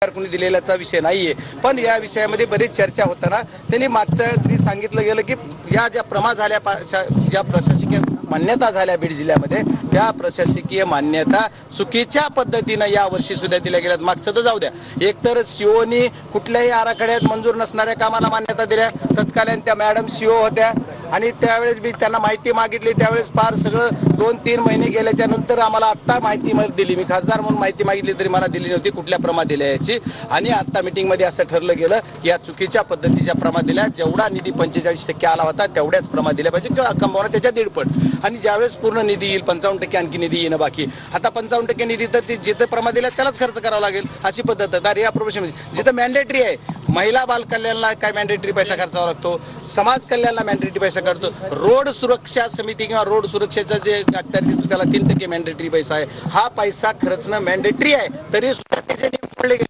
कोणी दिलेल्याचा विषय नाहीये, पण या विषयामध्ये बरीच चर्चा होताना त्यांनी मागचं सांगितलं गेलं की या ज्या प्रमा झाल्या ज्या प्रशासकीय मान्यता झाल्या बीड जिल्ह्यामध्ये त्या प्रशासकीय मान्यता चुकीच्या पद्धतीनं या वर्षी सुद्धा दिल्या गेल्यात। मागचं तर जाऊ द्या, एकतर सीओनी कुठल्याही आराखड्यात मंजूर नसणाऱ्या कामाला मान्यता दिल्या। तत्कालीन त्या मॅडम सीओ होत्या आणि त्यावेळेस मी त्यांना माहिती मागितली, त्यावेळेस फार सगळं 2-3 महिने गेल्याच्या नंतर आम्हाला आत्ता माहिती दिली। मी खासदार म्हणून माहिती मागितली तरी मला दिली नव्हती कुठल्या प्रमा दिल्या याची। आणि आता मीटिंगमध्ये असं ठरलं गेलं की या चुकीच्या पद्धतीच्या प्रमा दिल्या, जेवढा निधी 45% आला होता तेवढ्याच प्रमा दिल्या पाहिजे किंवा कंबावना त्याच्या 1.5 आणि ज्यावेळेस पूर्ण निधी येईल 55% आणखी निधी येणं बाकी। आता 55% निधी तर ती जिथे प्रमा दिल्या त्यालाच खर्च करावा लागेल अशी पद्धत आहे। तर या प्रोफेशन जिथं मॅन्डेटरी आहे, महिला बाल कल्याणला काय मॅन्डेटरी पैसा खर्चावा लागतो, समाज कल्याणला मॅन्डेटरी पैसा करतो, रोड सुरक्षा समिती किंवा रोड सुरक्षेचा जे अखत्यार देतो त्याला 3% मॅन्डेटरी पैसा आहे। हा पैसा खर्चणं मॅन्डेटरी आहे, तरी सुद्धा त्याचे नियम पडले गेले।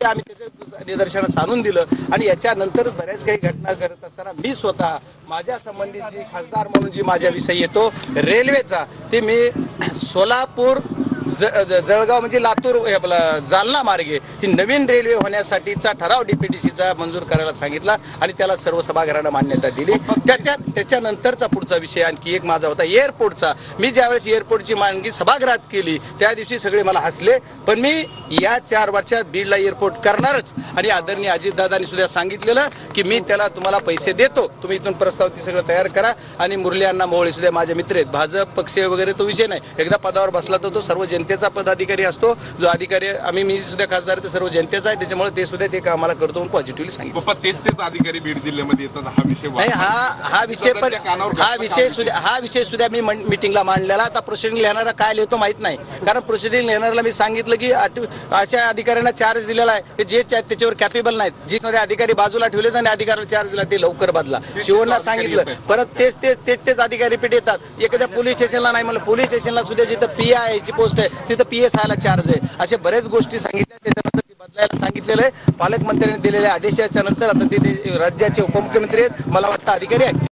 आम्ही त्याचं निदर्शनास आणून दिलं आणि याच्यानंतरच बऱ्याच काही घटना करत असताना मी स्वतः माझ्या संबंधित जी खासदार म्हणून जी माझ्या विषयी येतो रेल्वेचा, ते मी सोलापूर जळगाव म्हणजे लातूर आपलं जालना मार्गे ही नवीन रेल्वे होण्यासाठीचा ठराव डीपीडीसीचा मंजूर करायला सांगितला आणि त्याला सर्व सभागृहानं मान्यता दिली। त्याच्यानंतरचा पुढचा विषय आणखी एक माझा होता एअरपोर्टचा। मी ज्यावेळेस एअरपोर्टची मागणी सभागृहात केली त्या दिवशी सगळे मला हसले, पण मी या 4 वर्षात बीडला एअरपोर्ट करणारच आणि आदरणीय अजितदादांनी सुद्धा सांगितलेलं की मी त्याला तुम्हाला पैसे देतो, तुम्ही इथून प्रस्ताव ती सगळं तयार करा। आणि मुरली अण्णा मोहोळे सुद्धा माझे मित्र आहेत, भाजप पक्ष वगैरे तो विषय नाही, एकदा पदावर बसला तर तो सर्व जनतेचा पदाधिकारी असतो। जो अधिकारी मी सुद्धा खासदार ते सर्व जनतेचा आहे, त्याच्यामुळे ते सुद्धा ते कामाला करतो म्हणून पॉझिटिव्हली सांगितलं। तेच अधिकारी बीड जिल्ह्यामध्ये येतात, हा विषय नाही, हा विषय सुद्धा मी मीटिंगला मांडलेला। आता प्रोसिडिंग लिहिणारा काय लिहितो माहित नाही, कारण प्रोसिडिंग लिहिणाऱ्याला मी सांगितलं की अशा अधिकाऱ्यांना चार्ज दिलेला आहे जे त्याच्यावर कॅपेबल नाहीत, जी अधिकारी बाजूला ठेवले आणि अधिकाऱ्याला चार्ज दिला ते लवकर बदला। शिवना सांगितलं, परत तेच अधिकारी पेट येतात। एखाद्या पोलीस स्टेशनला नाही म्हणलं, पोलीस स्टेशनला सुद्धा जिथं PI ची पोस्ट आहे तिथं PSI ला चार्ज आहे। अशा बऱ्याच गोष्टी सांगितल्या, त्याच्यानंतर ती बदलायला सांगितलेलं आहे। पालकमंत्र्यांनी दिलेल्या आदेशाच्या नंतर आता ते राज्याचे उपमुख्यमंत्री आहेत, मला वाटतं अधिकारी आहेत।